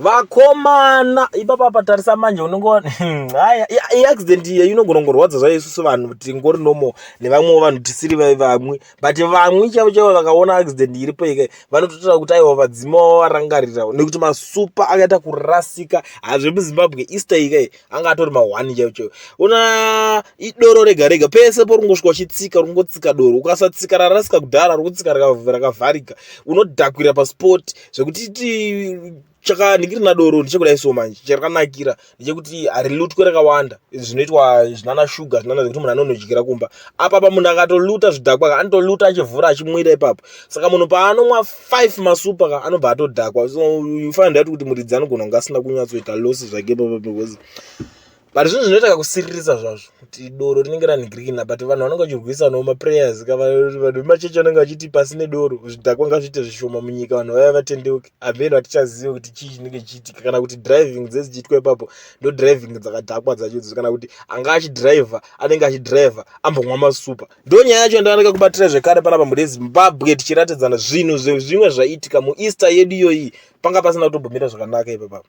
vakomana ipapa patarisa manje unongoona haya accident iyi inogona kungorwadza zvayo isusu vanhu tingori nomo nevamwewo vanhu tisiri vamwe but vamwe chavo chavo vakaona accident iripo ikai vanototora kuti aiwa vadzima varangarira nekuti masupa akaita kurasika hazve muzimbabwe easter ikai anga atori ma1 chaivo chaivo una idoro rega rega pese porungosvika uchitsika rungotsika doro ukasatsika rarasika kudhara rukutsika rakavharika unodhakwira pasport zvekuti chakaningirina doro ndichekudai so manje chakanakira ndechekuti harilutwe rakawanda zvinoitwa zvinana shuga zvinana zvekuti munhu anonodyira kumba apa munhu akatoluta zvidhakwa anotoluta achivhura achimwira ipapo saka munhu paanomwa 5 masupa anobva atodhakwa so you find out kuti muridzi anogona kunge asina kunyatsoita losi zvake ipapo because but zvinhu zvinoita kakusiririsa zvazvo kuti doro rinenge ranhingirikina but vanhu vanenge vachirwisanawo maprayers vanhu vemachechi vanenge vachiti pasine doro zvidhakwa ngazviite zvishoma munyika vanhu vaya vatendeuke amene hatichazive kuti chii chinenge chiitika kana kuti driving dzedzichiitwa ipapo ndo driving dzakadhakwa dzachodzo kana kuti anga achidhiraivha anenge achidhiraivha ambomwa masupa ndo nyaya yacho ndaanenge kubatira zvekare panapa murezimbabwe tichiratidzana zvinhu zvimwe zvaitika mueaster yedu iyoyi panga pasina kutombomira zvakanaka ipapapo.